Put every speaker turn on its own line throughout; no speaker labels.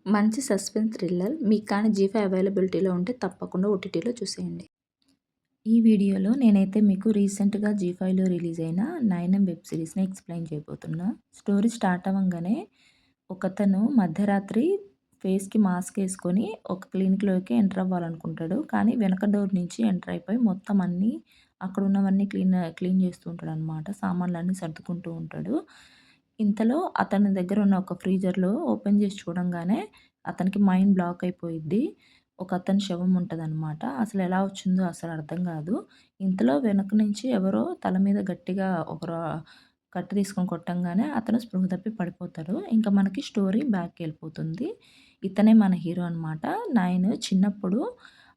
మంచి suspense thriller మీకు కానీ జీ5 అవైలబిలిటీలో ఉంటే తప్పకుండా ఓటీటీలో చూసేయండి. ఈ వీడియోలో నేనైతే మీకు రీసెంట్‌గా జీ5లో రిలీజ్ అయిన 'నయనం' వెబ్ సిరీస్‌ని ఎక్స్‌ప్లెయిన్ చేయబోతున్నా. స్టోరీ స్టార్ట్ అవ్వంగానే ఒకతను మధ్యరాత్రి ఫేస్‌కి మాస్క్ ఏసుకొని ఒక క్లినిక్‌లోకి ఎంటర్ అవ్వాలనుకుంటాడు. కానీ వెనక డోర్ నుంచి ఎంటర్ అయిపోయి మొత్తం అన్నీ అక్కడ ఉన్నవన్నీ క్లీన్ చేస్తూ ఉంటాడనమాట. సామాన్లన్నీ సర్దుకుంటూ ఉంటాడు. ఇంతలో అతని దగ్గర ఉన్న ఒక ఫ్రీజర్‌లో ఓపెన్ చేసి చూడంగానే అతనికి మైండ్ బ్లాక్ అయిపోయిద్ది. ఒకతని శవం ఉంటదనమాట. అసలెలా వచ్చిందో అసలర్థం గాదు. ఇంతలో వెనక నుంచి ఎవరో తల మీద గట్టిగా కత్తి తీసుకొని కొట్టంగానే అతను స్పృహ తప్పి పడిపోతాడు. ఇంక మనకి స్టోరీ బ్యాక్‌కెళ్ళిపోతుంది. ఇతనే మన హీరో అనమాట. నయన్ చిన్నప్పుడు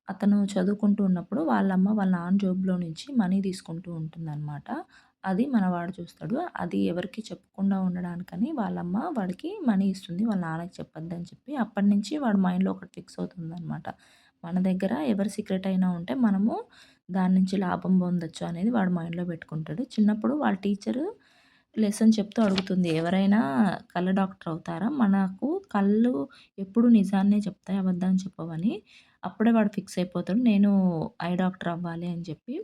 అతను చదువుకుంటూ ఉన్నప్పుడు వాళ్ళమ్మ వాళ్ళ నాన్న జేబులో నుంచి మనీ తీసుకుంటూ ఉంటుందనమాట. అది మనవాడు చూస్తాడు. అది ఎవరికీ చెప్పకుండా ఉండడానికని వాళ్ళమ్మ వాడికి మనీ ఇస్తుంది. వాళ్ళ నాన్నకి చెప్పొద్దని చెప్పి. అప్పటినుంచి వాడి మైండ్‌లో ఒకటి ఫిక్స్ అవుతుందనమాట. మన దగ్గర ఎవరి సీక్రెట్ అయినా ఉంటే మనము దాని నుంచి లాభం పొందొచ్చు అనేది వాడు మైండ్‌లో పెట్టుకుంటాడు. చిన్నప్పుడు వాళ్ళ టీచరు లెసన్ చెప్తూ అడుగుతుంది. ఎవరైనా కళ్ళ డాక్టర్ అవుతారా? మనకు కళ్ళు ఎప్పుడు నిజాన్నే చెప్తాయి, అబద్ధాన్ని చెప్పవని. అప్పుడే వాడు ఫిక్స్ అయిపోతాడు. నేను ఐ డాక్టర్ అవ్వాలి అని చెప్పి.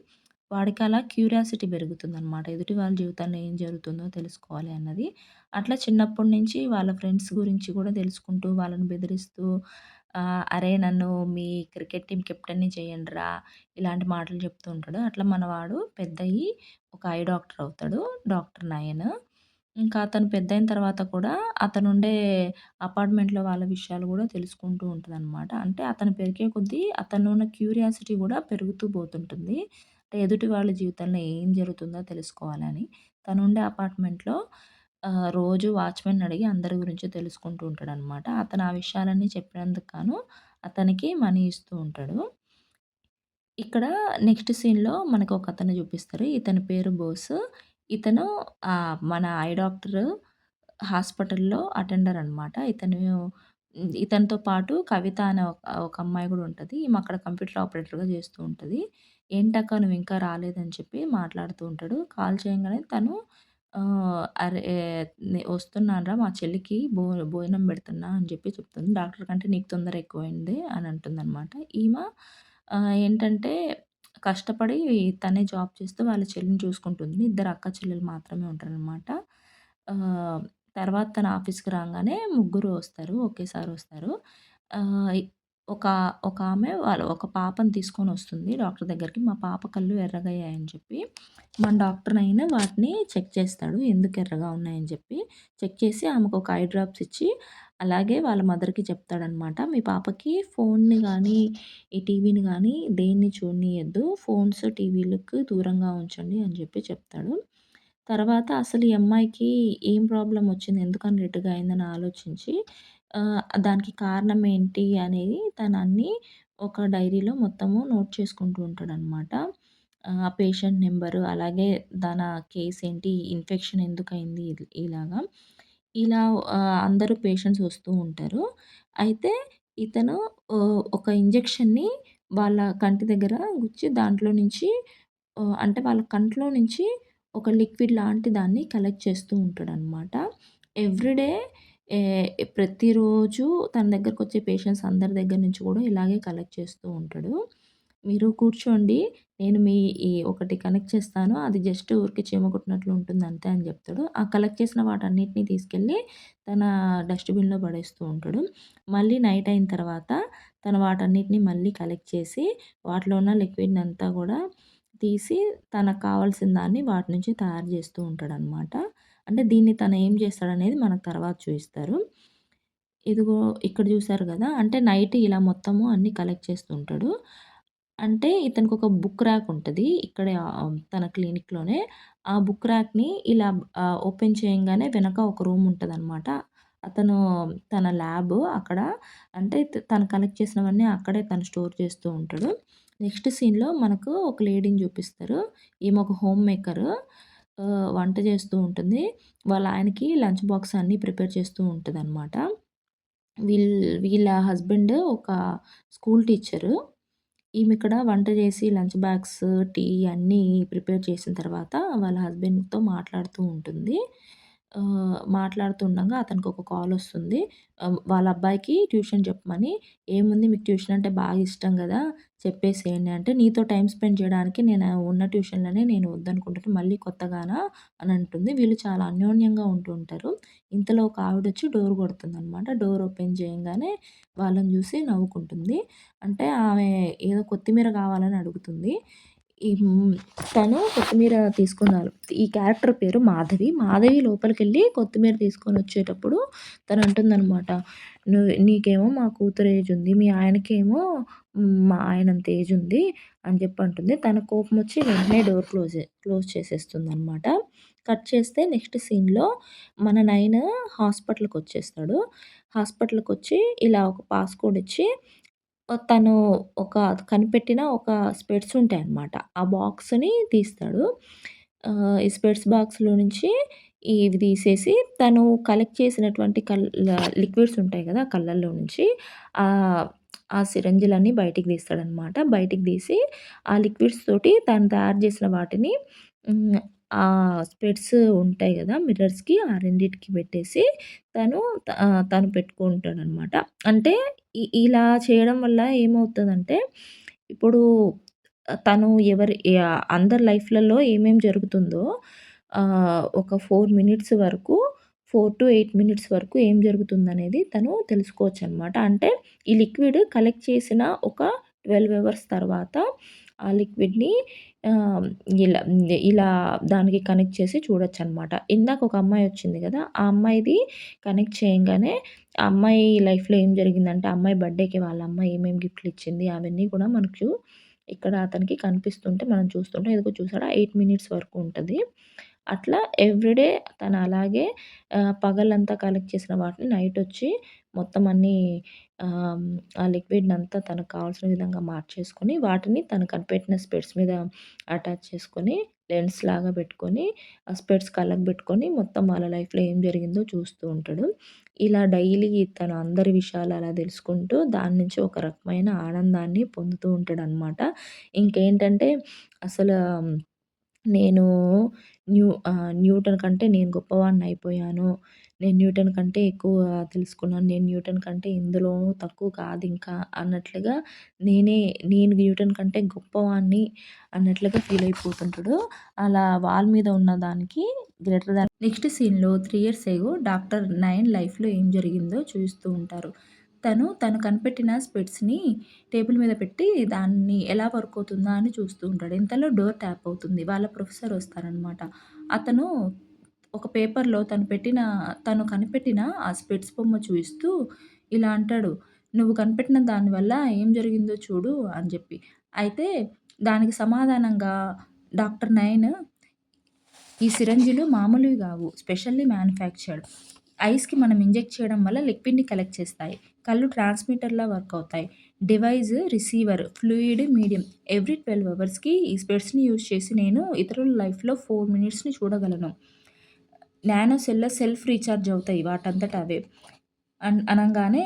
వాడికలా క్యూరియాసిటీ పెరుగుతుందనమాట. ఎదుటి వాళ్ళ జీవితంలో ఏం జరుగుతుందో తెలుసుకోవాలి అన్నది. అట్లా చిన్నప్పటి నుంచి వాళ్ళ ఫ్రెండ్స్ గురించి కూడా తెలుసుకుంటూ, వాళ్ళని బెదిరిస్తూ "అరే! నన్ను మీ క్రికెట్ టీమ్ కెప్టెన్‌ని చేయండిరా" ఇలాంటి మాటలు చెప్తూ ఉంటాడు. అట్లా మనవాడు పెద్దయ్యి ఒక ఐ డాక్టర్ అవుతాడు. డాక్టర్ నయన్. ఇంకా అతను పెద్దయిన తర్వాత కూడా అతనుండే అపార్ట్మెంట్‌లో వాళ్ళ విషయాలు గూడా తెలుసుకుంటూ ఉంటదనమాట. అంటే అతను పెరిగే కొద్దీ అతనిలో ఉన్న క్యూరియాసిటీ గూడా పెరుగుతూ పోతుంటుంది. అంటే ఎదుటి వాళ్ళ జీవితంలో ఏం జరుగుతుందో తెలుసుకోవాలని. తనుండే అపార్ట్మెంట్‌లో రోజు వాచ్‌మెన్‌ని అడిగి అందరి గురించి తెలుసుకుంటూ ఉంటాడనమాట. అతను ఆ విషయాలన్నీ చెప్పినందుకు గాను అతనికి మనీ ఇస్తూ ఉంటాడు. ఇక్కడ నెక్స్ట్ సీన్‌లో మనకొకతన్ని చూపిస్తారు. ఇతని పేరు బోస్. ఇతను మన ఐ డాక్టర్ హాస్పిటల్‌లో అటెండర్ అనమాట. ఇతనితో పాటు కవిత అనే ఒక అమ్మాయి గూడా ఉంటది. ఈమె అక్కడ కంప్యూటర్ ఆపరేటర్‌గా చేస్తూ ఉంటది. "ఏంటక్కా నువ్వింకా రాలేదని" చెప్పి మాట్లాడుతూ ఉంటాడు. కాల్ చేయంగానే తను "అరే! వస్తున్నానురా మా చెల్లికి భోజనం పెడుతున్నా" అని చెప్పి చెప్తుంది. "డాక్టర్ కంటే నీకు తొందర ఎక్కువైంది" అని అంటుందనమాట. ఈమె ఏంటంటే కష్టపడి తనే జాబ్ చేస్తూ వాళ్ళ చెల్లిని చూసుకుంటుంది. ఇద్దరు అక్క చెల్లెలు మాత్రమే ఉంటారనమాట. ఆహ్, తర్వాత తను ఆఫీస్‌కి రాంగానే ముగ్గురు వస్తారు. ఒకేసారి వస్తారు. ఆహ్, ఒక ఒక ఆమె ఒక పాపని తీసుకొనొస్తుంది డాక్టర్ దగ్గరికి. మా పాప కళ్ళు ఎర్రగయ్యాయని చెప్పి. మన డాక్టరయినా వాటిని చెక్ చేస్తాడు. ఎందుకు ఎర్రగా ఉన్నాయని చెప్పి. చెక్ చేసి ఆమెకొక ఐ డ్రాప్స్ ఇచ్చి, అలాగే వాళ్ళ మదర్‌కి చెప్తాడనమాట. మీ పాపకి ఫోన్‌ని గానీ, ఈ టీవీని గానీ దేన్ని చూడనీయద్దు. ఫోన్స్, టీవీలకు దూరంగా ఉంచండి అని చెప్పి చెప్తాడు. తర్వాత అసలు ఈ అమ్మాయికి ఏం ప్రాబ్లమ్ వచ్చింది? ఎందుకని రెడ్‌గా అయిందని ఆలోచించి దానికి కారణం ఏంటి అనేది తనన్నీ ఒక డైరీలో మొత్తము నోట్ చేసుకుంటూ ఉంటాడనమాట. పేషెంట్ నంబరు, అలాగే తన కేస్ ఏంటి? ఇన్ఫెక్షన్ ఎందుకయింది? ఇలాగా. ఇలా అందరూ పేషెంట్స్ వస్తూ ఉంటారు. అయితే ఇతను ఒక ఇంజెక్షన్‌ని వాళ్ళ కంటి దగ్గర గుచ్చి దాంట్లో నుంచి అంటే వాళ్ళ కంట్లో నుంచి ఒక లిక్విడ్ లాంటి దాన్ని కలెక్ట్ చేస్తూ ఉంటాడనమాట. ఎవ్రీడే ఏ ప్రతిరోజు తన దగ్గరకొచ్చే పేషెంట్స్ అందరి దగ్గర నుంచి గూడా ఇలాగే కలెక్ట్ చేస్తూ ఉంటాడు. మీరు కూర్చోండి. నేను ఒకటి కనెక్ట్ చేస్తాను. అది జస్ట్ ఊరికే చీమ కుట్టినట్లు ఉంటుంది అంతే అని జెప్తాడు. ఆ కలెక్ట్ చేసిన వాటన్నిటిని తీసుకెళ్ళి తన డస్ట్‌బిన్‌లో పడేస్తూ ఉంటాడు. మళ్ళీ నైట్ అయిన తర్వాత తను వాటన్నిటిని మళ్ళీ కలెక్ట్ చేసి వాటిలో ఉన్న లిక్విడ్‌నంతా గూడా తీసి తనకు కావాల్సిన దాన్ని వాటి నుంచి తయారు జేస్తూ ఉంటాడనమాట. అంటే దీన్ని తను ఏం చేస్తాడనేది మనకు తర్వాత చూయిస్తారు. ఇదిగో ఇక్కడ చూసారు గదా! అంటే నైట్ ఇలా మొత్తము అన్నీ కలెక్ట్ చేస్తూ ఉంటాడు. అంటే ఇతనికొక బుక్ ర్యాక్ ఉంటది. ఇక్కడే తన క్లినిక్‌లోనే. ఆ బుక్ ర్యాక్‌ని ఇలా ఓపెన్ చేయంగానే వెనక ఒక రూమ్ ఉంటదనమాట. అతను తన ల్యాబ్ అక్కడ అంటే తను కలెక్ట్ చేసినవన్నీ అక్కడే తను స్టోర్ చేస్తూ ఉంటాడు. నెక్స్ట్ సీన్‌లో మనకు ఒక లేడీని చూపిస్తారు. ఈమె ఒక హోమ్ మేకరు. వంట చేస్తూ ఉంటుంది. వాళ్ళ ఆయనకి లంచ్ బాక్స్ అన్నీ ప్రిపేర్ చేస్తూ ఉంటదనమాట. వీళ్ళ హస్బెండ్ ఒక స్కూల్ టీచరు. ఈమె ఇక్కడ వంట చేసి లంచ్ బాక్స్, టీ అన్నీ ప్రిపేర్ చేసిన తర్వాత వాళ్ళ హస్బెండ్‌తో మాట్లాడుతూ ఉంటుంది. మాట్లాడుతుండగా అతనికొక కాలొస్తుంది. వాళ్ళ అబ్బాయికి ట్యూషన్ చెప్పమని. "ఏముంది మీకు ట్యూషన్ అంటే బాగా ఇష్టం గదా! చెప్పేసేయండి" అంటే, "నీతో టైమ్ స్పెండ్ చేయడానికి నేను ఉన్న ట్యూషన్‌లనే నేను వద్దనుకుంటున్నా. మళ్ళీ కొత్తగానా" అని అంటుంది. వీళ్ళు చాలా అన్యోన్యంగా ఉంటూ ఉంటారు. ఇంతలో ఒక ఆవిడొచ్చి డోర్ కొడుతుందనమాట. డోర్ ఓపెన్ చేయంగానే వాళ్ళని చూసి నవ్వుకుంటుంది. అంటే ఆమె ఏదో కొత్తిమీర కావాలని అడుగుతుంది. ఈ తను కొత్తిమీర తీసుకొని ఈ క్యారెక్టర్ పేరు మాధవి. మాధవి లోపలికెళ్ళి కొత్తిమీర తీసుకొనొచ్చేటప్పుడు తనంటుందనమాట. నీకేమో మా కూతురు ఏజుంది. మీ ఆయనకేమో మా ఆయనంత ఏజుంది" అని చెప్పి అంటుంది. తనకు కోపమొచ్చి వెంటనే డోర్ క్లోజ్ చేసేస్తుందనమాట. కట్ చేస్తే నెక్స్ట్ సీన్‌లో మన నయన్ హాస్పిటల్‌కొచ్చేస్తాడు. హాస్పిటల్‌కొచ్చి ఇలా ఒక పాస్‌కోడ్ ఇచ్చి తను ఒక కనిపెట్టిన ఒక స్పెట్స్ ఉంటాయన్నమాట. ఆ బాక్స్‌ని తీస్తాడు. ఈ స్పెట్స్ బాక్స్‌లో నుంచి ఇవి తీసేసి తను కలెక్ట్ చేసినటువంటి లిక్విడ్స్ ఉంటాయి గదా! కళ్ళల్లో నుంచి ఆహ్, ఆ సిరంజిలన్నీ బయటికి తీస్తాడనమాట. బయటికి తీసి ఆ లిక్విడ్స్ తోటి తను తయారు చేసిన వాటిని హ్మ్. ఆ స్పెట్స్ ఉంటాయి గదా! మిర్రర్స్‌కి ఆ రెండిటికి పెట్టేసి తను పెట్టుకుంటాడనమాట. అంటే ఇలా చేయడం వల్ల ఏమవుతదంటే, ఇప్పుడు తను అందరి లైఫ్‌లలో ఏమేం జరుగుతుందో ఒక 4 మినిట్స్ వరకు 4-8 మినిట్స్ వరకు ఏం జరుగుతుందనేది తను తెలుసుకోవచ్చనమాట. అంటే ఈ లిక్విడ్ కలెక్ట్ చేసిన ఒక 12 అవర్స్ తర్వాత ఆ లిక్విడ్‌ని ఆహ్, ఇలా ఇలా దానికి కనెక్ట్ చేసి చూడొచ్చనమాట. ఇందాక ఒక అమ్మాయి వచ్చింది గదా! ఆ అమ్మాయిది కనెక్ట్ చేయంగానే ఆ అమ్మాయి లైఫ్‌లో ఏం జరిగిందంటే, ఆ అమ్మాయి బర్త్‌డేకి వాళ్ళ అమ్మ ఏమేమి గిఫ్ట్‌లిచ్చింది అవన్నీ కూడా మనకు ఇక్కడ అతనికి కనిపిస్తుంటే మనం చూస్తుంటే ఇదిగో చూసాడా 8 మినిట్స్ వరకు ఉంటది. అట్లా ఎవ్రీడే తను అలాగే పగలంతా కలెక్ట్ చేసిన వాటిని నైటొచ్చి మొత్తం అన్నీ ఆహ్, ఆ లిక్విడ్‌నంతా తనకు కావాల్సిన విధంగా మార్చేసుకొని, వాటిని తను కనిపెట్టిన స్పెట్స్ మీద అటాచ్ చేసుకొని, లెన్స్‌లాగా పెట్టుకొని, ఆ స్పెట్స్ కళ్ళకి పెట్టుకొని, మొత్తం వాళ్ళ లైఫ్‌లో ఏం జరిగిందో చూస్తూ ఉంటాడు. ఇలా డైలీ తను అందరి విషయాలు అలా తెలుసుకుంటూ, దాని నుంచి ఒక రకమైన ఆనందాన్ని పొందుతూ ఉంటాడనమాట. ఇంకేంటంటే అసలు నేను న్యూటన్ కంటే నేను గొప్పవాడినయిపోయాను. నేను న్యూటన్ కంటే ఎక్కువ తెలుసుకున్నాను. నేను న్యూటన్ కంటే ఎందులోనూ తక్కువ కాదింకా అన్నట్లుగా నేను న్యూటన్ కంటే గొప్పవాడిని అన్నట్లుగా ఫీలయిపోతుంటాడు. అలా వాల్ మీద ఉన్న దానికి గ్రేటర్ దాన్ నెక్స్ట్ సీన్‌లో 3 ఇయర్స్ ఎగో డాక్టర్ నయన్ లైఫ్‌లో ఏం జరిగిందో చూపిస్తూ ఉంటారు. తను కనిపెట్టిన స్పెట్స్‌ని టేబుల్ మీద పెట్టి దాన్ని ఎలా వర్క్ అవుతుందా అని చూస్తూ ఉంటాడు. ఇంతలో డోర్ ట్యాప్ అవుతుంది. వాళ్ళ ప్రొఫెసర్ వస్తారనమాట. అతను ఒక పేపర్‌లో తను కనిపెట్టిన ఆ స్పెట్స్ బొమ్మ చూయిస్తూ ఇలా అంటాడు. "నువ్వు కనిపెట్టిన దాని వల్ల ఏం జరిగిందో చూడు" అని జెప్పి. అయితే దానికి సమాధానంగా డాక్టర్ నయన్ ఈ సిరంజిలు మామూలువి గావు. Specially manufactured. ఐస్‌కి మనం ఇంజెక్ట్ చేయడం వల్ల లిక్విడ్‌ని కలెక్ట్ చేస్తాయి. కళ్ళు ట్రాన్స్‌మిటర్‌లా వర్క్ అవుతాయి. Device receiver, fluid medium. Every 12 అవర్స్‌కి ఈ స్పెట్స్‌ని యూజ్ చేసి నేను ఇతరుల లైఫ్‌లో 4 మినిట్స్‌ని చూడగలను. నానో సెల్ఫ్ రీచార్జ్ అవుతాయి వాటంతట అవే. అనంగానే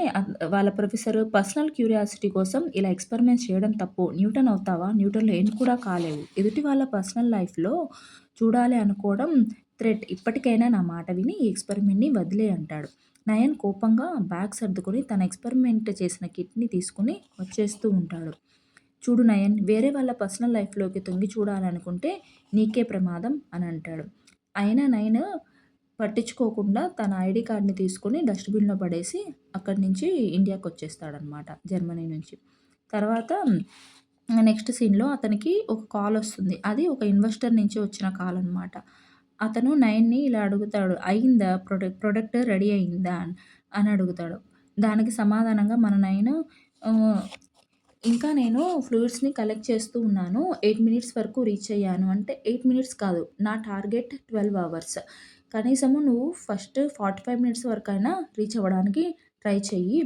వాళ్ళ ప్రొఫెసరు పర్సనల్ క్యూరియాసిటీ కోసం ఇలా ఎక్స్‌పెరిమెంట్స్ చేయడం తప్పు. న్యూటన్ అవుతావా? న్యూటన్‌లో ఏం కూడా కాలేవు. ఎదుటి వాళ్ళ పర్సనల్ లైఫ్‌లో చూడాలి అనుకోవడం థ్రెట్. ఇప్పటికైనా నా మాట విని ఈ ఎక్స్‌పెరిమెంట్‌ని వదిలేయ్ అంటాడు. నయన్ కోపంగా బ్యాగ్ సర్దుకొని తన ఎక్స్‌పెరిమెంట్ చేసిన కిట్‌ని తీసుకొని వచ్చేస్తూ ఉంటాడు. చూడు నయన్, వేరే వాళ్ళ పర్సనల్ లైఫ్‌లోకి తొంగి చూడాలనుకుంటే నీకే ప్రమాదం అని అంటాడు. అయినా నయన్ పట్టించుకోకుండా తన ఐడీ కార్డ్‌ని తీసుకొని డస్ట్‌బిన్‌లో పడేసి అక్కడి నుంచి ఇండియాకొచ్చేస్తాడనమాట జర్మనీ నుంచి. తర్వాత నెక్స్ట్ సీన్‌లో అతనికి ఒక కాలొస్తుంది. అది ఒక ఇన్వెస్టర్ నుంచి వచ్చిన కాలనమాట. అతను నయన్‌ని ఇలా అడుగుతాడు. "అయిందా ప్రొడక్ట్ రెడీ అయిందా?" అని అడుగుతాడు. దానికి సమాధానంగా మన నయను ఆహ్, ఇంకా నేను ఫ్లూయిడ్స్‌ని కలెక్ట్ చేస్తూ ఉన్నాను. 8 మినిట్స్ వరకు రీచ్ అయ్యాను. అంటే 8 మినిట్స్ కాదు. నా టార్గెట్ 12 అవర్స్. కనీసము నువ్వు ఫస్ట్ 45 మినిట్స్ వరకైనా రీచ్ అవ్వడానికి ట్రై చెయ్యి.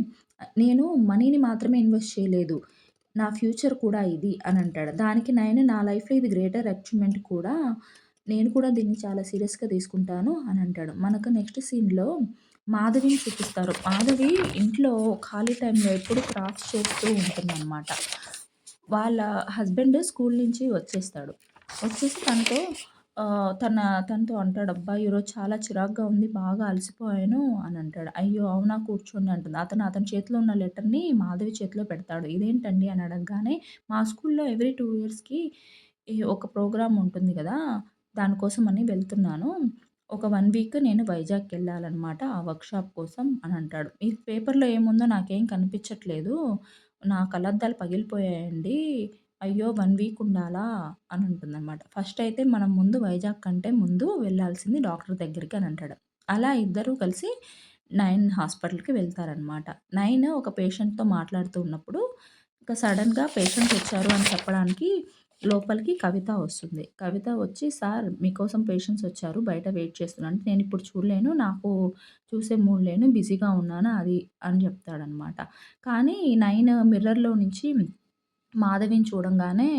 నేను మనీని మాత్రమే ఇన్వెస్ట్ చేయలేదు. నా ఫ్యూచర్ కూడా ఇది అని అంటాడు. దానికి నయన నా లైఫ్‌లో ఇది గ్రేటర్ అచీవ్‌మెంట్ కూడా. నేను కూడా దీన్ని చాలా సీరియస్‌గా తీసుకుంటాను అని అంటాడు. మనకు నెక్స్ట్ సీన్‌లో మాధవిని చూపిస్తారు. మాధవి ఇంట్లో ఖాళీ టైంలో ఎప్పుడు క్రాఫ్ట్స్ చేస్తూ ఉంటుందనమాట. వాళ్ళ హస్బెండ్ స్కూల్ నుంచి వచ్చేస్తాడు. వచ్చేసి తనతో తనతో అంటాడు, "అబ్బా! ఈరోజు చాలా చిరాకుగా ఉంది. బాగా అలసిపోయాను" అని అంటాడు. "అయ్యో! అవునా? కూర్చోండి" అంటుంది. అతని చేతిలో ఉన్న లెటర్‌ని మాధవి చేతిలో పెడతాడు. "ఇదేంటండి?" అని అడగగానే, "మా స్కూల్‌లో ఎవ్రీ 2 ఇయర్స్‌కి ఒక ప్రోగ్రామ్ ఉంటుంది గదా! దానికోసమని వెళ్తున్నాను. ఒక 1 వీక్ నేను వైజాగ్‌కెళ్ళాలనమాట. ఆ వర్క్‌షాప్ కోసం" అని అంటాడు. "ఈ పేపర్‌లో ఏముందో నాకేం కనిపించట్లేదు. నా కళ్ళద్దాలు పగిలిపోయాయండి. అయ్యో! 1 వీక్ ఉండాలా?" అని అంటుందనమాట. ఫస్ట్ అయితే మనం ముందు వైజాగ్ కంటే ముందు వెళ్ళాల్సింది డాక్టర్ దగ్గరికి అని అంటాడు. అలా ఇద్దరూ కలిసి 9 హాస్పిటల్‌కి వెళ్తారనమాట. 9 ఒక పేషెంట్‌తో మాట్లాడుతూ ఉన్నప్పుడు, ఇక సడెన్‌గా పేషెంట్స్ వచ్చారు అని చెప్పడానికి లోపలికి కవిత వస్తుంది. కవిత వచ్చి, "సార్ మీకోసం పేషెంట్స్ వచ్చారు. బయట వెయిట్ చేస్తున్నా" అంటే, "నేనిప్పుడు చూడలేను. నాకు చూసే మూడ్ లేను. బిజీగా ఉన్నాను" అది అని చెప్తాడనమాట. కానీ 9 మిర్రర్‌లో నుంచి మాధవిని చూడంగానే,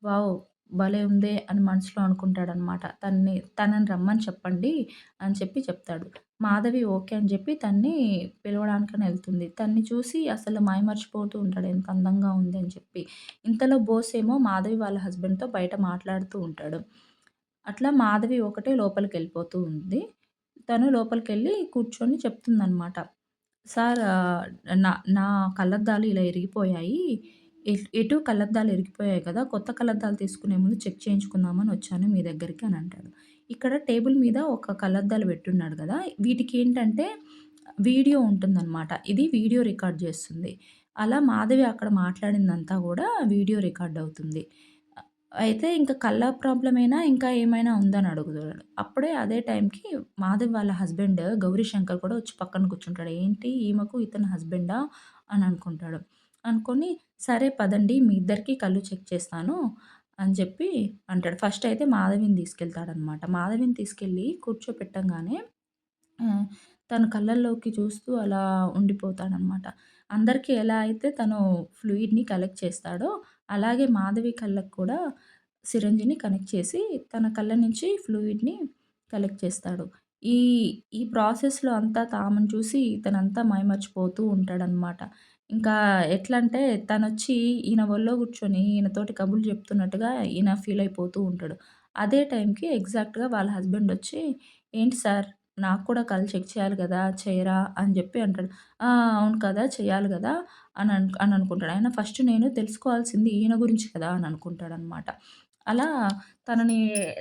వావ్! భలే ఉందే అని మనసులో అనుకుంటాడనమాట. తనని రమ్మని చెప్పండి అని చెప్తాడు. మాధవి ఓకే అని చెప్పి తన్ని పిలవడానికని ఎళ్తుంది. తన్ని చూసి అసలు మైమర్చిపోతూ ఉంటాడు. ఎంత అందంగా ఉంది అని చెప్పి. ఇంతలో బోస్ ఏమో మాధవి వాళ్ళ హస్బెండ్‌తో బయట మాట్లాడుతూ ఉంటాడు. అట్లా మాధవి ఒకటే లోపలికెళ్ళిపోతూ ఉంది. తను లోపలికెళ్ళి కూర్చొని చెప్తుందనమాట. సార్ నా నా కళ్ళద్దాలు ఇలా ఇరిగిపోయాయి. ఎటు కళ్ళద్దాలు ఇరిగిపోయాయి కదా! కొత్త కళ్ళద్దాలు తీసుకునే ముందు చెక్ చేయించుకుందామని వచ్చాను మీ దగ్గరికి అని అంటాడు. ఇక్కడ టేబుల్ మీద ఒక కళ్ళద్దాలు పెట్టున్నాడు గదా! వీటికేంటంటే వీడియో ఉంటుందనమాట. ఇది వీడియో రికార్డ్ చేస్తుంది. అలా మాధవి అక్కడ మాట్లాడిందంతా గూడా వీడియో రికార్డ్ అవుతుంది. అయితే ఇంక కళ్ళ ప్రాబ్లమేనా? ఇంకా ఏమైనా ఉందని అడుగుతాడు. అప్పుడే అదే టైంకి మాధవ్ వాళ్ళ హస్బెండ్ గౌరీశంకర్ కూడా వచ్చి పక్కన కూర్చుంటాడు. ఏంటి ఈమెకు ఇతను హస్బెండా అని అనుకుంటాడు. అనుకోని సరే పదండి మీ ఇద్దరికీ కళ్ళు చెక్ చేస్తాను అని చెప్పి అంటాడు. ఫస్ట్ అయితే మాధవిని తీసుకెళ్తాడనమాట. మాధవిని తీసుకెళ్ళి కూర్చోపెట్టంగానే తను కళ్ళల్లోకి చూస్తూ అలా ఉండిపోతాడనమాట. అందరికి ఎలా అయితే తను ఫ్లూయిడ్‌ని కలెక్ట్ చేస్తాడో, అలాగే మాధవి కళ్ళకి కూడా సిరంజిని కనెక్ట్ చేసి, తన కళ్ళ నుంచి ఫ్లూయిడ్‌ని కలెక్ట్ చేస్తాడు. ఈ ఈ ప్రాసెస్‌లో అంతా ఆమెను చూసి ఇతనంతా మైమర్చిపోతూ ఉంటాడనమాట. ఇంకా ఎట్లంటే తనొచ్చి ఈయన ఒళ్ళో కూర్చొని ఈయనతోటి కబుర్లు చెప్తున్నట్టుగా ఈయన ఫీల్ అయిపోతూ ఉంటాడు. అదే టైంకి ఎగ్జాక్ట్‌గా వాళ్ళ హస్బెండ్ వచ్చి, "ఏంటి సార్ నాకు కూడా కళ్ళు చెక్ చేయాలి గదా! చేయరా?" అని జెప్పి అంటాడు. "ఆ! అవును కదా! చేయాలి గదా!" అని అనుకుంటాడు. అయినా ఫస్ట్ నేను తెలుసుకోవాల్సింది ఈయన గురించి కదా! అని అనుకుంటాడనమాట. అలా తనని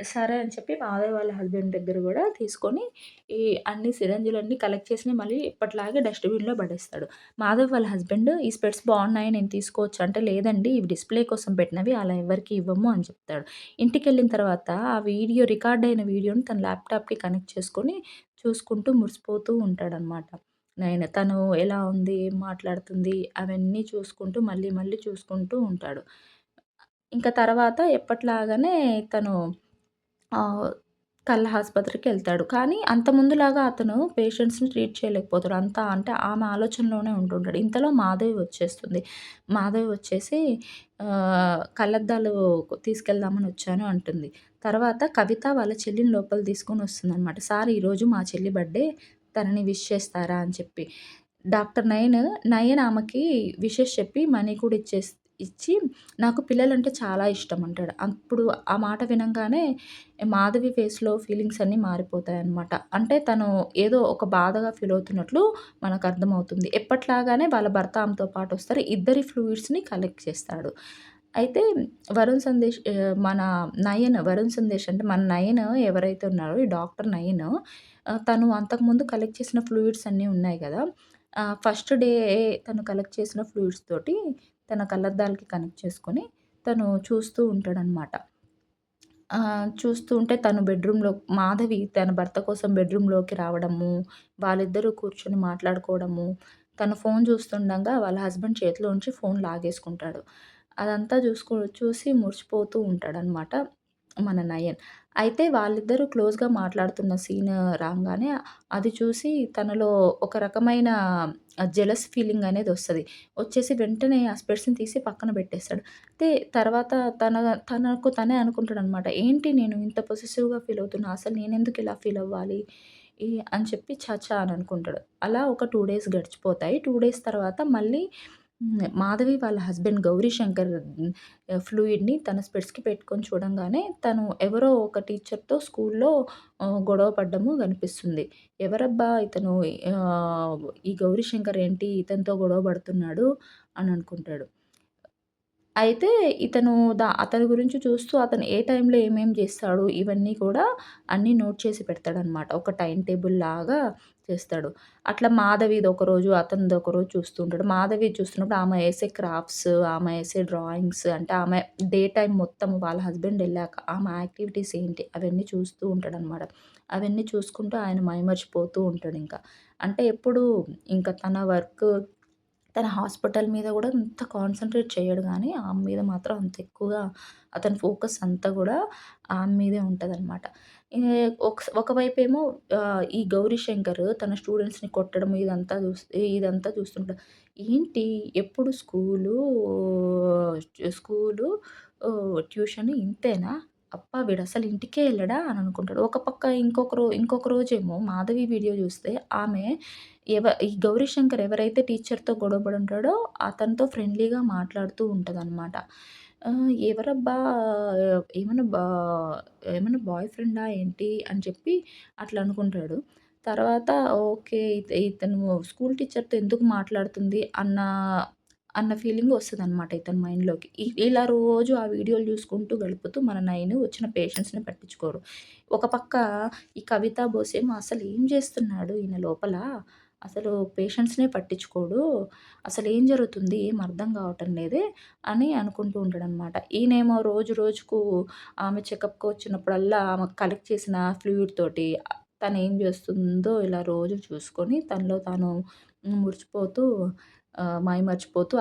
సరే అని చెప్పి మాధవ్ వాళ్ళ హస్బెండ్ దగ్గర గూడా తీసుకొని ఈ అన్ని సిరంజిలన్నీ కలెక్ట్ చేసినయి మళ్ళీ ఎప్పటిలాగే డస్ట్‌బిన్‌లో పడేస్తాడు. మాధవ్ వాళ్ళ హస్బెండ్ "ఈ స్పెట్స్ బావున్నాయి నేను తీసుకోవచ్చా?" అంటే "లేదండి ఇవి డిస్‌ప్లే కోసం పెట్టినవి అలా ఎవ్వరికీ ఇవ్వము" అని చెప్తాడు. ఇంటికెళ్ళిన తర్వాత ఆ వీడియో రికార్డ్ అయిన వీడియోని తన ల్యాప్‌టాప్‌కి కనెక్ట్ చేసుకొని చూసుకుంటూ మురిసిపోతూ ఉంటాడనమాట. తను ఎలా ఉంది? ఏం మాట్లాడుతుంది? అవన్నీ చూసుకుంటూ మళ్ళీ మళ్ళీ చూసుకుంటూ ఉంటాడు. ఇంక తర్వాత ఎప్పటిలాగానే తను ఆహ్, కళ్ళ ఆస్పత్రికెళ్తాడు. కానీ అంత ముందులాగా అతను పేషెంట్స్‌ని ట్రీట్ చేయలేకపోతాడు. అంతా అంటే ఆమె ఆలోచనలోనే ఉంటుంటాడు. ఇంతలో మాధవి వచ్చేస్తుంది. మాధవి వచ్చేసి కళ్ళద్దాలు తీసుకెళ్దామని వచ్చాను అంటుంది. తర్వాత కవిత వాళ్ళ చెల్లిని లోపలికి తీసుకొనొస్తుందనమాట. సార్ ఈరోజు మా చెల్లి బర్త్‌డే తనని విష్ చేస్తారా అని చెప్పి. డాక్టర్ నయన్ ఆమెకి విషెస్ చెప్పి మనీ కూడా ఇచ్చి నాకు పిల్లలంటే చాలా ఇష్టం అంటాడు. అప్పుడు ఆ మాట వినంగానే మాధవి ఫేస్‌లో ఫీలింగ్స్ అన్నీ మారిపోతాయన్నమాట. అంటే తను ఏదో ఒక బాధగా ఫీల్ అవుతున్నట్లు మనకర్థమవుతుంది. ఎప్పటిలాగానే వాళ్ళ భర్త ఆమెతో పాటొస్తారు. ఇద్దరి ఫ్లూయిడ్స్‌ని కలెక్ట్ చేస్తాడు. అయితే మన వరుణ్ సందేశ్ అంటే మన నయన్ ఎవరైతే ఉన్నారో ఈ డాక్టర్ నయన్ తను అంతకుముందు కలెక్ట్ చేసిన ఫ్లూయిడ్స్ అన్నీ ఉన్నాయి గదా! ఫస్ట్ డే తను కలెక్ట్ చేసిన ఫ్లూయిడ్స్ తోటి తన కళ్ళద్దాలకి కనెక్ట్ చేసుకొని తను చూస్తూ ఉంటాడనమాట. చూస్తూ ఉంటే తను మాధవి తన భర్త కోసం బెడ్‌రూమ్‌లోకి రావడము, వాళ్ళిద్దరూ కూర్చొని మాట్లాడుకోవడము, తను ఫోను చూస్తుండంగా వాళ్ళ హస్బెండ్ చేతిలోంచి ఫోను లాగేసుకుంటాడు. అదంతా చూసి మురిసిపోతూ ఉంటాడనమాట మన నయన్. అయితే వాళ్ళిద్దరూ క్లోజ్‌గా మాట్లాడుతున్న సీన్ రాంగానే అది చూసి తనలో ఒక రకమైన జెలస్ ఫీలింగ్ అనేదొస్తది. వచ్చేసి వెంటనే ఆ స్పెట్స్‌ని తీసి పక్కన పెట్టేస్తాడు. అయితే తర్వాత తన తనకు తనే అనుకుంటాడనమాట. ఏంటి నేను ఇంత పొసెసివ్‌గా ఫీల్ అవుతున్నా. అసలు నేనెందుకు ఇలా ఫీల్ అవ్వాలి? అని చెప్పి ఛ! ఛ! అని అనుకుంటాడు. అలా ఒక 2 డేస్ గడిచిపోతాయి. 2 డేస్ తర్వాత మళ్ళీ మాధవి వాళ్ళ హస్బెండ్ గౌరీ శంకర్ ఫ్లూయిడ్‌ని తన స్పెట్స్‌కి పెట్టుకొని చూడంగానే తను ఎవరో ఒక టీచర్‌తో స్కూల్‌లో గొడవ పడ్డము కనిపిస్తుంది. ఎవరబ్బా ఇతను ఈ గౌరీ శంకర్ ఏంటి ఇతనితో గొడవ పడుతున్నాడు అని అనుకుంటాడు. అయితే ఇతను అతని గురించి చూస్తూ అతను ఏ టైంలో ఏమేం జేస్తాడు, ఇవన్నీ కూడా అన్నీ నోట్ చేసి పెడతాడనమాట. ఒక టైమ్ టేబుల్ లాగా చేస్తాడు. అట్లా మాధవిది ఒకరోజు, అతనిది ఒకరోజు చూస్తూ ఉంటాడు. మాధవి చూస్తున్నప్పుడు ఆమె ఏసే క్రాఫ్ట్స్, ఆమె ఏసే డ్రాయింగ్స్ అంటే ఆమె డే టైమ్ మొత్తం వాళ్ళ హస్బెండ్ ఎళ్ళాక ఆమె యాక్టివిటీస్ ఏంటి అవన్నీ చూస్తూ ఉంటాడనమాట. అవన్నీ చూసుకుంటూ ఆయన మైమర్చిపోతూ ఉంటాడింక. అంటే ఎప్పుడు ఇంక తన వర్క్ తన హాస్పిటల్ మీద గూడా అంత కాన్సంట్రేట్ చేయడు గానీ, ఆమె మీద మాత్రం అంత ఎక్కువగా అతని ఫోకస్ అంతా గూడా ఆమె మీదే ఉంటదనమాట. ఏ ఒకవైపేమో ఈ గౌరీశంకర్ తన స్టూడెంట్స్‌ని కొట్టడం ఇదంతా చూస్తుంటాడు. ఏంటి ఎప్పుడు స్కూలు ట్యూషన్ ఇంతేనా? అబ్బా! వీడసలు ఇంటికే ఎళ్ళడా అని అనుకుంటాడు. ఒక పక్క ఇంకొక రోజేమో మాధవి వీడియో జూస్తే ఆమె ఈ గౌరీశంకర్ ఎవరైతే టీచర్‌తో గొడవ పడి ఉంటాడో అతనితో ఫ్రెండ్లీగా మాట్లాడుతూ ఉంటదనమాట. ఎవరబ్బా! ఏమన్నా బా ఏమన్నా బాయ్ ఫ్రెండా ఏంటి అని చెప్పి అట్లా అనుకుంటాడు. తర్వాత ఓకే. ఇతను స్కూల్ టీచర్‌తో ఎందుకు మాట్లాడుతుంది అన్న ఫీలింగ్ వస్తదనమాట ఇతని మైండ్‌లోకి. ఇలా రోజు ఆ వీడియోలు చూసుకుంటూ గడుపుతూ మన నయన వచ్చిన పేషెంట్స్‌ని పట్టించుకోరు. ఒక పక్క ఈ కవిత బోసేమో అసలేం జేస్తున్నాడు ఈయన లోపల? అసలు పేషెంట్స్‌నే పట్టించుకోడు. అసలేం జరుగుతుంది? ఏం అర్థం కావటం లేదే అని అనుకుంటూ ఉంటాడనమాట. ఈయనేమో రోజు రోజుకు ఆమె చెకప్‌కి వచ్చినప్పుడల్లా ఆమె కలెక్ట్ చేసిన ఫ్లూయిడ్ తోటి తనేం జేస్తుందో ఇలా రోజు చూసుకొని తనలో తాను మురిసిపోతూ మైమర్చిపోతూ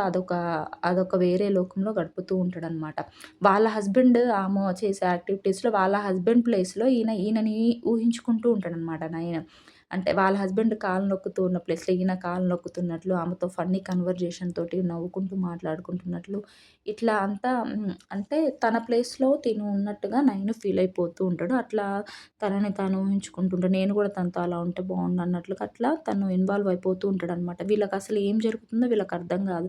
అదొక వేరే లోకంలో గడుపుతూ ఉంటాడనమాట. వాళ్ళ హస్బెండ్ ఆమె చేసే యాక్టివిటీస్‌లో వాళ్ళ హస్బెండ్ ప్లేస్‌లో ఈయనని ఊహించుకుంటూ ఉంటాడనమాట నయన. అంటే వాళ్ళ హస్బెండ్ కాళ్ళు నొక్కుతూ ఉన్న ప్లేస్‌లో ఈయన కాళ్ళు నొక్కుతున్నట్లు, ఆమెతో ఫన్నీ కన్వర్జేషన్ తోటి నవ్వుకుంటూ మాట్లాడుకుంటున్నట్లు ఇట్లా అంతా అంటే తన ప్లేస్‌లో తిను ఉన్నట్టుగా నయన ఫీల్ అయిపోతూ ఉంటాడు. అట్లా తనని తాను ఊహించుకుంటుంటాడు. నేను కూడా తనతో అలా ఉంటే బావుండు అన్నట్లుగా అట్లా తను ఇన్వాల్వ్ అయిపోతూ ఉంటాడనమాట. వీళ్ళకసలు ఏం జరుగుతుందో వీళ్ళకర్థం గాదు.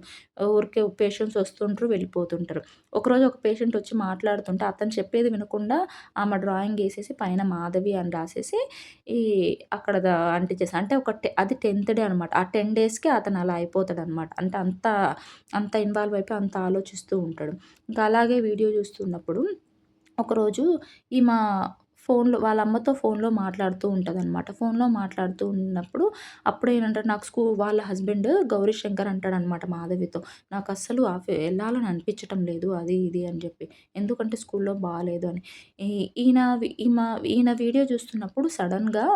ఊరికే పేషెంట్స్ వస్తుంటరు, వెళ్ళిపోతుంటరు. ఒకరోజు ఒక పేషెంట్ వచ్చి మాట్లాడుతుంటే అతను చెప్పేది వినకుండా ఆమె డ్రాయింగ్ ఏసేసి పైన మాధవి అని రాసేసి ఈ అక్కడ అంటించేసి అంటే అది 10థ్ డే అనమాట. ఆ 10 డేస్‌కే అతను అలా అయిపోతాడనమాట. అంటే అంత ఇన్వాల్వ్ అయిపోయి అంత ఆలోచిస్తూ ఉంటాడు. ఇంకా అలాగే వీడియో చూస్తున్నప్పుడు ఒకరోజు ఈమ వాళ్ళ అమ్మతో ఫోన్‌లో మాట్లాడుతూ ఉంటదనమాట. ఫోన్‌లో మాట్లాడుతూ ఉన్నప్పుడు అప్పుడేనంటాడు వాళ్ళ హస్బెండ్ గౌరీశంకర్ అంటాడనమాట మాధవితో. "నాకస్సలు ఎళ్ళాలని అనిపించటం లేదు. అది ఇది" అని జెప్పి. ఎందుకంటే స్కూల్‌లో బాలేదు అని. ఈ ఈయన వి ఈమ ఈయన వీడియో చూస్తున్నప్పుడు సడెన్‌గా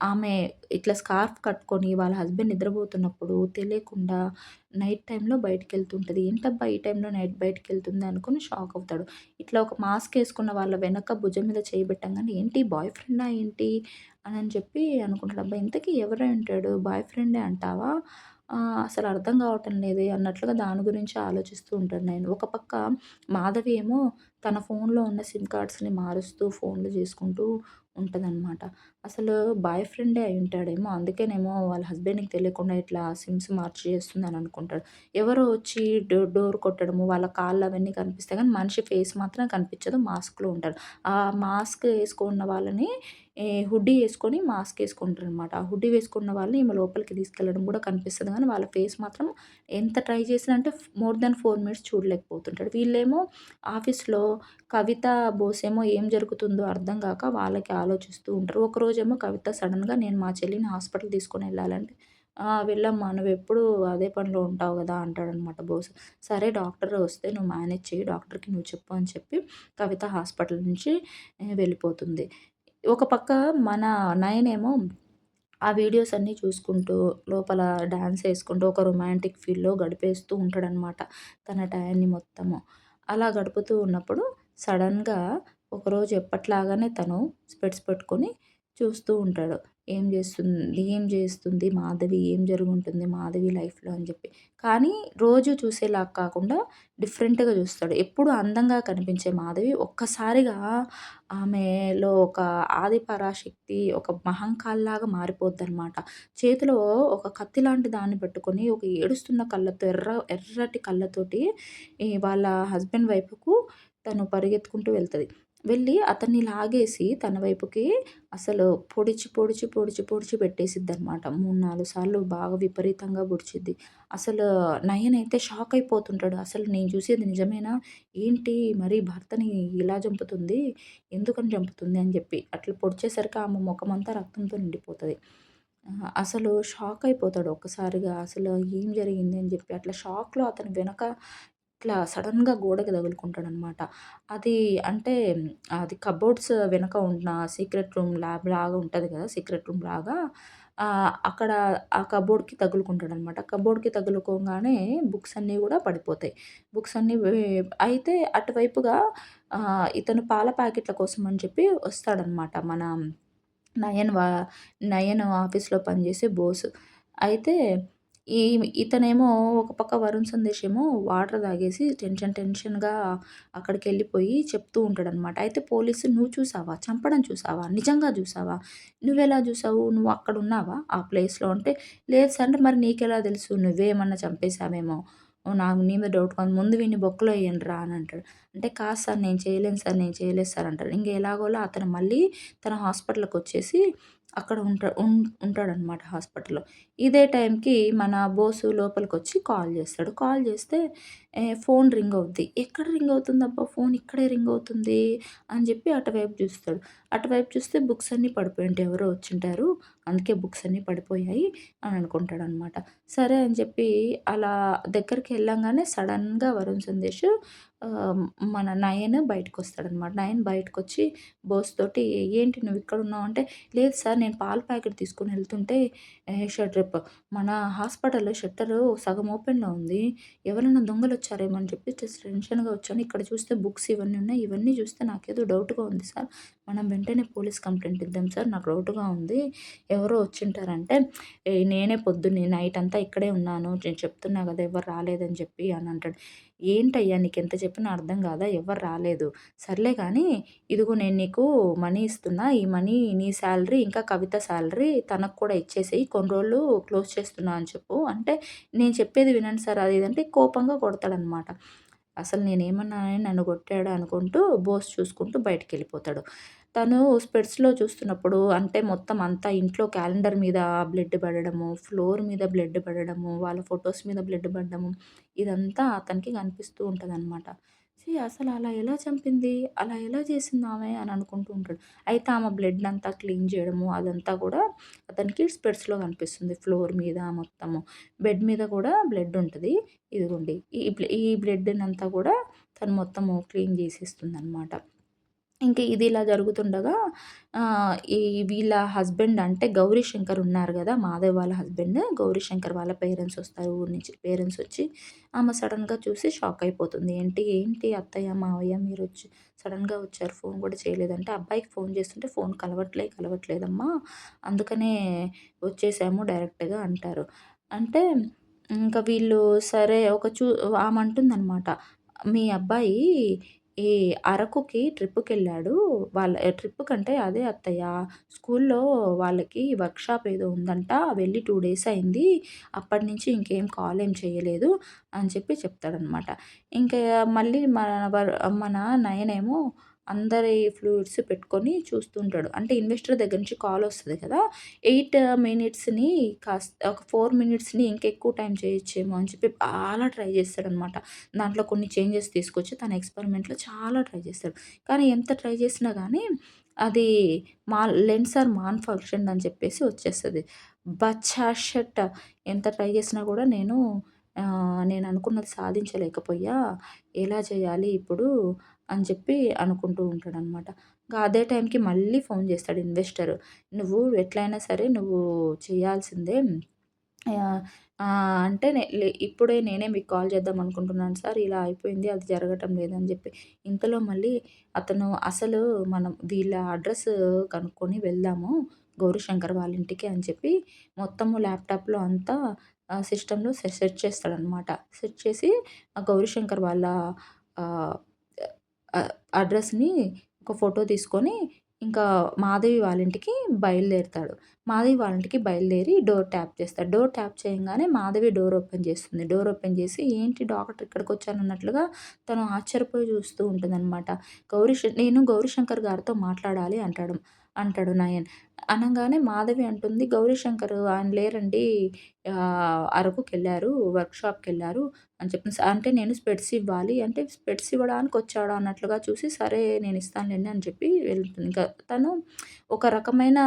ఆమె ఇట్లా స్కార్ఫ్ కట్టుకొని వాళ్ళ హస్బెండ్ నిద్రపోతున్నప్పుడు తెలియకుండా నైట్ టైమ్‌లో బయటికెళ్తుంటది. ఏంటబ్బా! ఈ టైంలో నైట్ బయటికెళ్తుంది అనుకోని షాక్ అవుతాడు. ఇట్లా ఒక మాస్క్ ఏసుకున్న వాళ్ళ వెనక భుజం మీద చేయి పెట్టంగానే ఏంటి బాయ్ ఫ్రెండా ఏంటి అని చెప్పి అనుకుంటాడు. అబ్బా! ఇంతకీ ఎవరై ఉంటాడు? బాయ్ ఫ్రెండే అంటావా? అసలు అర్థం కావటం లేదే అన్నట్లుగా దాని గురించి ఆలోచిస్తూ ఉంటాను నేను. ఒక పక్క మాధవి ఏమో తన ఫోన్‌లో ఉన్న సిమ్ కార్డ్స్‌ని మారుస్తూ ఫోన్‌లు చేసుకుంటూ ఉంటదనమాట. అసలు బాయ్ ఫ్రెండే అయ్యుంటాడేమో! అందుకేనేమో వాళ్ళ హస్బెండ్‌కి తెలియకుండా ఇట్లా సిమ్స్ మార్చి చేస్తుందని అనుకుంటాడు. ఎవరో వచ్చి డోర్ కొట్టడము, వాళ్ళ కాళ్ళు అవన్నీ కనిపిస్తాయి గానీ, మనిషి ఫేస్ మాత్రం కనిపించదు. మాస్క్‌లో ఉంటారు. ఆ మాస్క్ ఏసుకున్న వాళ్ళని హుడ్డీ ఏసుకొని మాస్క్ ఏసుకుంటారనమాట. ఆ హుడ్డీ వేసుకున్న వాళ్ళని ఈమె లోపలికి తీసుకెళ్ళడం కూడా కనిపిస్తది గానీ, వాళ్ళ ఫేస్ మాత్రం ఎంత ట్రై చేసినా అంటే మోర్ దాన్ 4 మినిట్స్ చూడలేకపోతుంటాడు. వీళ్ళేమో ఆఫీస్‌లో కవిత బోసేమో ఏం జరుగుతుందో అర్థం గాక వాళ్ళకి ఆలోచిస్తూ ఉంటారు. ఒకరోజేమో కవిత సడెన్‌గా నేను మా చెల్లిని హాస్పిటల్ తీసుకొనెళ్ళాలంటే, "ఆ! వెళ్ళమ్మా నువ్వెప్పుడు అదే పనిలో ఉంటావు గదా!" అంటాడనమాట బాస్. సరే డాక్టర్ వస్తే నువ్వు మేనేజ్ చెయ్యి. డాక్టర్‌కి నువ్వు చెప్పు అని చెప్పి కవిత హాస్పిటల్ నుంచి వెళ్ళిపోతుంది. ఒక పక్క మన నయనేమో ఆ వీడియోస్ అన్నీ చూసుకుంటూ, లోపల డాన్స్ ఏసుకుంటూ, ఒక రొమాంటిక్ ఫీల్‌లో గడిపేస్తూ ఉంటాడనమాట. తన టయాన్ని మొత్తము. అలా గడుపుతూ ఉన్నప్పుడు సడెన్‌గా ఒకరోజు ఎప్పట్లాగానే తను స్పెట్స్ పెట్టుకొని చూస్తూ ఉంటాడు. ఏం చేస్తుంది మాధవి? ఏం జరుగుంటుంది మాధవి లైఫ్‌లో అని జెప్పి. కానీ రోజు చూసేలాగా కాకుండా డిఫరెంట్‌గా జూస్తాడు. ఎప్పుడు అందంగా కనిపించే మాధవి ఒక్కసారిగా ఆమెలో ఒక ఆది పరాశక్తి, ఒక మహంకాళిలాగా మారిపోద్దనమాట. చేతిలో ఒక కత్తి లాంటి దాన్ని పట్టుకొని ఒక ఏడుస్తున్న కళ్ళతో ఎర్రటి కళ్ళతోటి వాళ్ళ హస్బెండ్ వైపుకు తను పరిగెత్తుకుంటూ వెళ్తది. వెళ్ళి అతన్ని లాగేసి తన వైపుకి అసలు పొడిచి పెట్టేసిద్దనమాట. 3, 4 సార్లు బాగా విపరీతంగా పొడిచిద్ది. అసలు నయన్ అయితే షాక్ అయిపోతుంటాడు. అసలు నేను చూసేది నిజమేనా? ఏంటి మరి భర్తని ఇలా చంపుతుంది? ఎందుకని చంపుతుంది? అని చెప్పి. అట్లా పొడిచేసరికి ఆమె మొఖమంతా రక్తంతో నిండిపోతది. అసలు షాక్ అయిపోతాడు ఒక్కసారిగా. అసలు ఏం జరిగింది అని చెప్పి. అట్లా షాక్‌లో అతని వెనక ఇట్లా సడెన్‌గా గోడకి తగులుకుంటాడనమాట. అది అంటే అది కబోర్డ్స్ వెనక ఉన్న సీక్రెట్ రూమ్ ల్యాబ్ లాగా ఉంటది కదా! సీక్రెట్ రూమ్ లాగా అక్కడ ఆ కబోర్డ్‌కి తగులుకుంటాడనమాట. కబోర్డ్‌కి తగులుకోంగానే బుక్స్ అన్నీ గూడా పడిపోతాయి. బుక్స్ అన్నీ అయితే అటువైపుగా ఇతను పాల ప్యాకెట్ల కోసం అని చెప్పి వస్తాడనమాట. నయన్ వా నయన్ ఆఫీస్‌లో పనిచేసే బోస్. అయితే ఇతనేమో ఒక పక్క వరుణ్ సందేశ్ ఏమో వాటర్ తాగేసి టెన్షన్‌గా అక్కడికెళ్ళిపోయి చెప్తూ ఉంటాడనమాట. అయితే పోలీసు "నువ్వు చూసావా? చంపడం చూసావా? నిజంగా చూసావా? నువ్వెలా చూసావు? నువ్వు అక్కడున్నావా ఆ ప్లేస్‌లో?" అంటే, "లేదు సార్" అంటే, "మరి నీకెలా తెలుసు? నువ్వేమన్నా చంపేసావేమో! నా నీ మీద డౌట్‌గా ఉంది. ముందు వీడిని బొక్కలో ఎయండిరా" అని అంటాడు. అంటే, "కాదు సార్ నేను చేయలేను సార్, నేను చేయలేదు సార్" అంటాడు. ఇంక ఎలాగోలా అతను మళ్ళీ తన హాస్పిటల్‌కొచ్చేసి అక్కడ ఉంటాడనమాట హాస్పిటల్‌లో. ఇదే టైంకి మన బోసు లోపలికొచ్చి కాల్ చేస్తాడు. కాల్ చేస్తే ఫోన్ రింగ్ అవుద్ది. ఎక్కడ రింగ్ అవుతుందబ్బా! ఫోన్ ఇక్కడే రింగ్ అవుతుంది అని చెప్పి అటువైపు చూస్తాడు. అటువైపు చూస్తే బుక్స్ అన్నీ పడిపోయుంటాయి. ఎవరో వచ్చుంటారు. అందుకే బుక్స్ అన్నీ పడిపోయాయి అని అనుకుంటాడనమాట. సరే అని చెప్పి అలా దగ్గరికెళ్ళంగానే సడెన్‌గా వరుణ్ సందేశ్ ఆహ్, మన నయన్ బయటకొస్తాడనమాట. నయన్ బయటకొచ్చి బోస్ తోటి "ఏంటి నువ్విక్కడున్నావు" అంటే, "లేదు సార్ నేను పాల ప్యాకెట్ తీసుకొని ఎళ్తుంటే మన హాస్పిటల్‌లో షట్టరు సగం ఓపెన్‌లో ఉంది. ఎవరైనా దొంగలొచ్చారేమో అని చెప్పి టెన్షన్‌గా వచ్చాను. ఇక్కడ చూస్తే బుక్స్ ఇవన్నీ ఉన్నాయి. ఇవన్నీ చూస్తే నాకేదో డౌట్‌గా ఉంది సార్. మనం వెంటనే పోలీస్ కంప్లెయింట్ ఇద్దాం సార్. నాకు డౌట్‌గా ఉంది. ఎవరో వచ్చుంటారంటే, నేనే పొద్దున్నే నైట్ అంతా ఇక్కడే ఉన్నాను. నేను చెప్తున్నా గదా! ఎవరు రాలేదని చెప్పి" అని అంటాడు. "ఏంటయ్యా నీకెంత చెప్పినా అర్థం కాదా? ఎవ్వరు రాలేదు. సర్లే గానీ ఇదిగో నేను నీకు మనీ ఇస్తున్నా. ఈ మనీ నీ సాలరీ ఇంకా కవిత సాలరీ తనకు కూడా ఇచ్చేసేయి. కొన్ని రోజులు క్లోజ్ చేస్తున్నా అని చెప్పు." అంటే, "నేను చెప్పేది వినండి సార్" అది ఇది అంటే కోపంగా కొడతాడనమాట. అసలు నేనేమన్నానని నన్ను కొట్టాడు అనుకుంటూ బోస్ చూసుకుంటూ బయటికెళ్ళిపోతాడు. తను స్పెట్స్‌లో చూస్తున్నప్పుడు అంటే మొత్తం అంతా ఇంట్లో క్యాలెండర్ మీద బ్లడ్ పడడము, ఫ్లోర్ మీద బ్లడ్ పడడము, వాళ్ళ ఫోటోస్ మీద బ్లడ్ పడడము ఇదంతా అతనికి కనిపిస్తూ ఉంటదనమాట. అసలు అలా ఎలా చంపింది? అలా ఎలా చేసిందామె? అని అనుకుంటూ ఉంటాడు. అయితే ఆమె బ్లడ్‌నంతా క్లీన్ చేయడము అదంతా కూడా అతనికి స్పెట్స్‌లో కనిపిస్తుంది. ఫ్లోర్ మీద మొత్తము. బెడ్ మీద కూడా బ్లడ్ ఉంటది. ఇదిగోండి ఈ బ్లడ్‌నంతా కూడా తను మొత్తము క్లీన్ చేసేస్తుందనమాట. ఇంక ఇది ఇలా జరుగుతుండగా ఈ వీళ్ళ హస్బెండ్ అంటే గౌరీశంకర్ ఉన్నారు గదా! మాధవ్ వాళ్ళ హస్బెండ్ గౌరీశంకర్ వాళ్ళ పేరెంట్స్ వస్తారు ఊరు నుంచి. పేరెంట్స్ వచ్చి ఆమె సడెన్‌గా చూసి షాక్ అయిపోతుంది. ఏంటి అత్తయ్య, మావయ్య మీరొచ్చి సడెన్‌గా వచ్చారు. ఫోన్ కూడా చేయలేదంటే, అబ్బాయికి ఫోన్ చేస్తుంటే ఫోన్ కలవట్లేదమ్మా. అందుకనే వచ్చేసాము డైరెక్ట్‌గా అంటారు. అంటే ఇంక వీళ్ళు సరే ఆమె అంటుందనమాట. మీ అబ్బాయి ఈ అరకుకి ట్రిప్‌కెళ్ళాడు. ట్రిప్‌కంటే అదే అత్తయ్య స్కూల్లో వాళ్ళకి వర్క్‌షాప్ ఏదో ఉందంట. వెళ్ళి 2 డేస్ అయింది. అప్పటినుంచి ఇంకేం కాల్ ఏం చేయలేదు అని చెప్పి చెప్తాడనమాట. ఇంకా మళ్ళీ మన నయనేమో అందరి ఫ్లూయిడ్స్ పెట్టుకొని చూస్తుంటాడు. అంటే ఇన్వెస్టర్ దగ్గర నుంచి కాల్ వస్తది కదా! 8 మినిట్స్‌ని ఒక 4 మినిట్స్‌ని ఇంకెక్కువ టైం చేయొచ్చేమో అని చెప్పి చాలా ట్రై చేస్తాడనమాట. దాంట్లో కొన్ని చేంజెస్ తీసుకొచ్చి తన ఎక్స్‌పెరిమెంట్‌లో చాలా ట్రై చేస్తాడు. కానీ ఎంత ట్రై చేసినా గానీ అది లెన్సర్ మాల్ ఫంక్షన్ అని చెప్పేసి వచ్చేస్తది. షట్ ఎంత ట్రై చేసినా కూడా నేను అనుకున్నది సాధించలేకపోయా. ఎలా చేయాలి ఇప్పుడు అని చెప్పి అనుకుంటూ ఉంటాడనమాట. అదే టైంకి మళ్ళీ ఫోన్ చేస్తాడు ఇన్వెస్టర్. "నువ్వు ఎట్లైనా సరే నువ్వు చేయాల్సిందే యాహ్! అంటే ఇప్పుడే నేనే మీకు కాల్ చేద్దాం అనుకుంటున్నాను సార్. ఇలా అయిపోయింది. అది జరగటం లేదని జెప్పి. ఇంతలో మళ్ళీ అతను అసలు మనం వీళ్ళ అడ్రెస్ కనుక్కొని వెళ్దాము. గౌరీశంకర్ వాళ్ళ ఇంటికి అని చెప్పి మొత్తము ల్యాప్‌టాప్‌లో అంతా సిస్టమ్‌లో సెట్ చేస్తాడనమాట. సెట్ చేసి ఆ గౌరీశంకర్ వాళ్ళ ఆహ్, ఆహ్, అడ్రెస్‌ని ఒక ఫోటో తీసుకొని ఇంకా మాధవి వాళ్ళ ఇంటికి బయలుదేరుతాడు. మాధవి వాళ్ళ ఇంటికి బయలుదేరి డోర్ ట్యాప్ చేస్తాడు. డోర్ ట్యాప్ చేయంగానే మాధవి డోర్ ఓపెన్ చేస్తుంది. డోర్ ఓపెన్ చేసి ఏంటి డాక్టర్ ఇక్కడికొచ్చారన్నట్లుగా తను ఆశ్చర్యపోయి చూస్తూ ఉంటుందనమాట. నేను గౌరీశంకర్ గారితో మాట్లాడాలి అంటాడు. అంటాడు నయన్. అనంగానే మాధవి అంటుంది, "గౌరీశంకర్ ఆయన లేరండి. అరకుకెళ్లారు. వర్క్‌షాప్‌కెళ్లారు" అని చెప్పేసి. అంటే నేను స్పెట్స్ ఇవ్వాలి అంటే, స్పెట్స్ ఇవ్వడానికొచ్చాడా అన్నట్లుగా చూసి, సరే నేనిస్తానులెండి అని చెప్పి వెళ్తుంది. ఇంకా తను ఒక రకమైన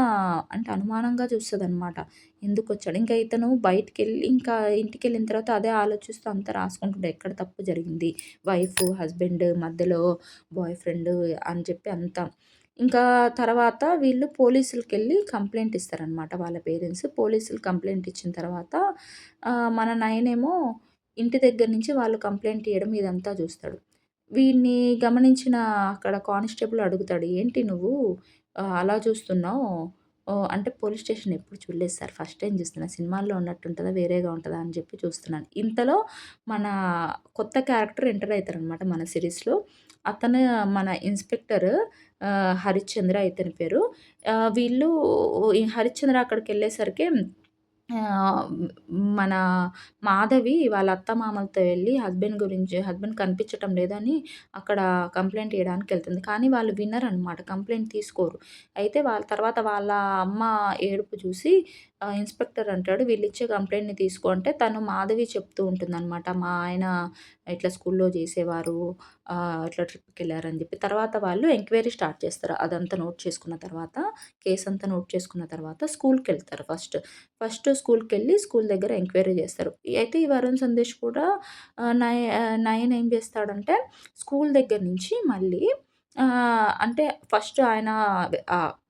అంటే అనుమానంగా చూస్తదనమాట. ఎందుకొచ్చాడు? ఇంకా ఇతను బయటికెళ్ళి ఇంకా ఇంటికెళ్ళిన తర్వాత అదే ఆలోచిస్తూ అంతా రాసుకుంటుండే. ఎక్కడ తప్పు జరిగింది? హస్బెండ్ మధ్యలో బాయ్ ఫ్రెండ్ అని చెప్పి అంతా. ఇంకా తర్వాత వీళ్ళు పోలీసులకెళ్ళి కంప్లెయింట్ ఇస్తారనమాట వాళ్ళ పేరెంట్స్. పోలీసులు కంప్లెయింట్ ఇచ్చిన తర్వాత మన నయనేమో ఇంటి దగ్గర నుంచి వాళ్ళు కంప్లెయింట్ ఇయ్యడం ఇదంతా జూస్తాడు. వీడిని గమనించిన అక్కడ కానిస్టేబుల్ అడుగుతాడు, "ఏంటి నువ్వు అలా చూస్తున్నావు?" అంటే పోలీస్ స్టేషన్ ఎప్పుడు చూడలేదు సార్. ఫస్ట్ టైమ్ చూస్తున్నా. సినిమాల్లో ఉన్నట్టుంటదా? వేరేగా ఉంటదా? అని చెప్పి చూస్తున్నాను. ఇంతలో మన కొత్త క్యారెక్టర్ ఎంటర్ అయితారనమాట మన సిరీస్‌లో. అతను మన ఇన్స్‌పెక్టర్ హరిశ్చంద్ర ఇతని పేరు. వీళ్ళు ఈ హరిశ్చంద్ర అక్కడికెళ్ళేసరికి ఆహ్, మన మాధవి వాళ్ళ అత్తమామలతో వెళ్లి హస్బెండ్ కనిపించటం లేదని అక్కడ కంప్లెయింట్ ఇయడానికెళ్తుంది. కానీ వాళ్ళు వినరనమాట. కంప్లెయింట్ తీసుకోరు. అయితే తర్వాత వాళ్ళ అమ్మ ఏడుపు చూసి ఇన్స్‌పెక్టర్ అంటాడు, "వీళ్ళిచ్చే కంప్లెయింట్‌ని తీసుకో" అంటే తను మాధవి చెప్తూ ఉంటుందనమాట. మా ఆయన ఇట్లా స్కూల్‌లో చేసేవారు. ఇట్లా ట్రిప్‌కెళ్లారని చెప్పి. తర్వాత వాళ్ళు ఎంక్వైరీ స్టార్ట్ చేస్తారు. అదంతా నోట్ చేసుకున్న తర్వాత, కేసంతా నోట్ చేసుకున్న తర్వాత స్కూల్‌కెళ్తారు ఫస్ట్. ఫస్ట్ స్కూల్‌కెళ్ళి స్కూల్ దగ్గర ఎంక్వైరీ జేస్తారు. అయితే ఈ వరుణ్ సందేశ్ కూడా నయన్ ఏం జేస్తాడంటే స్కూల్ దగ్గర నుంచి మళ్ళీ అంటే ఫస్ట్ ఆయన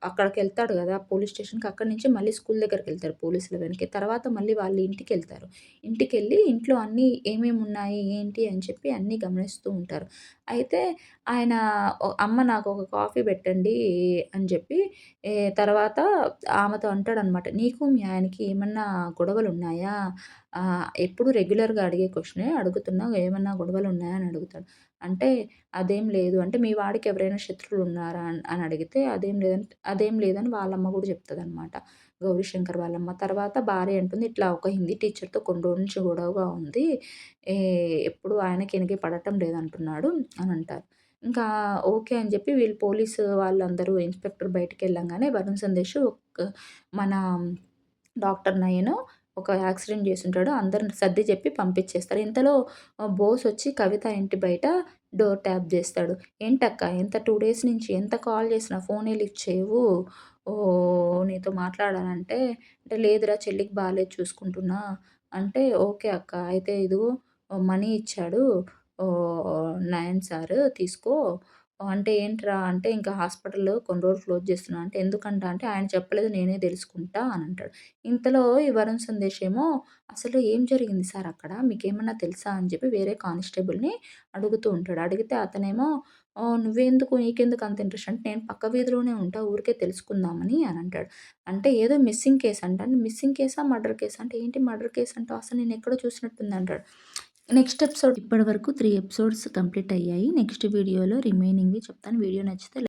అక్కడికెళ్తాడు గదా! పోలీస్ స్టేషన్‌కి. అక్కడి నుంచి మళ్ళీ స్కూల్ దగ్గరికెళ్తారు పోలీసుల వెనకే. తర్వాత మళ్ళీ వాళ్ళ ఇంటికెళ్తారు. ఇంటికెళ్ళి ఇంట్లో అన్నీ ఏమేమున్నాయి, ఏంటి అని చెప్పి అన్నీ గమనిస్తూ ఉంటారు. అయితే ఆయన "అమ్మ నాకొక కాఫీ పెట్టండి" అని జెప్పి తర్వాత ఆమెతో అంటాడనమాట. "నీకు మీ ఆయనకి ఏమన్నా గొడవలున్నాయా? ఎప్పుడు రెగ్యులర్‌గా అడిగే క్వెషనే అడుగుతున్నా. ఏమన్నా గొడవలున్నాయా?" అని అడుగుతాడు. అంటే "అదేం లేదు." అంటే "మీ వాడికి ఎవరైనా శత్రువులున్నారా?" అని అడిగితే అదేం లేదని వాళ్ళమ్మ గూడా చెప్తదనమాట. గౌరీశంకర్ వాళ్ళమ్మ. తర్వాత భార్య అంటుంది, "ఇట్లా ఒక హిందీ టీచర్‌తో కొన్ని రోజుల నుంచి గొడవగా ఉంది. ఏ ఎప్పుడు ఆయనకి ఈయనకి పడటం లేదంటున్నాడు" అని అంటారు. ఇంకా ఓకే అని చెప్పి వీళ్ళు పోలీసు వాళ్ళందరూ ఇన్స్‌పెక్టర్ బయటికెళ్ళంగానే వరుణ్ సందేశ్ మన డాక్టర్ నయన్ ఒక యాక్సిడెంట్ చేసుంటాడు. అందరిని సర్ది చెప్పి పంపించేస్తారు. ఇంతలో బోసొచ్చి కవిత ఇంటి బయట డోర్ ట్యాప్ జేస్తాడు. "ఏంటక్కా ఎంత 2 డేస్ నుంచి ఎంత కాల్ చేసినా ఫోనే లిఫ్ట్ చేయవు. నీతో మాట్లాడాలంటే" అంటే "లేదురా చెల్లికి బాలేదు చూసుకుంటున్నా" అంటే "ఓకే అక్క అయితే ఇదిగో మనీ ఇచ్చాడు నయన్ సారు తీసుకో" అంటే "ఏంట్రా" అంటే "ఇంకా హాస్పిటల్ కొన్ని రోజులు క్లోజ్ చేస్తున్నా" అంటే "ఎందుకంట" అంటే "ఆయన చెప్పలేదు నేనే తెలుసుకుంటా" అని అంటాడు. ఇంతలో ఈ వరుణ్ సందేశ్ ఏమో "అసలు ఏం జరిగింది సార్ అక్కడ? మీకేమన్నా తెలుసా?" అని చెప్పి వేరే కానిస్టేబుల్‌ని అడుగుతూ ఉంటాడు. అడిగితే అతనేమో "నువ్వెందుకు నీకెందుకు అంత ఇంట్రెస్ట్" అంటే "నేను పక్క వీధిలోనే ఉంటా ఊరికే తెలుసుకుందామని" అని అంటాడు. అంటే ఏదో మిస్సింగ్ కేస్ అంట. మిస్సింగ్ కేసా? మర్డర్ కేసా? అంటే ఏంటి మర్డర్ కేస్ అంటావు? అసలు నేనెక్కడో చూసినట్టుంది అంటాడు. నెక్స్ట్ ఎపిసోడ్ ఇప్పటి వరకు 3 ఎపిసోడ్స్ కంప్లీట్ అయ్యాయి. నెక్స్ట్ వీడియోలో రిమైనింగ్‌వి చెప్తాను. వీడియో నచ్చితే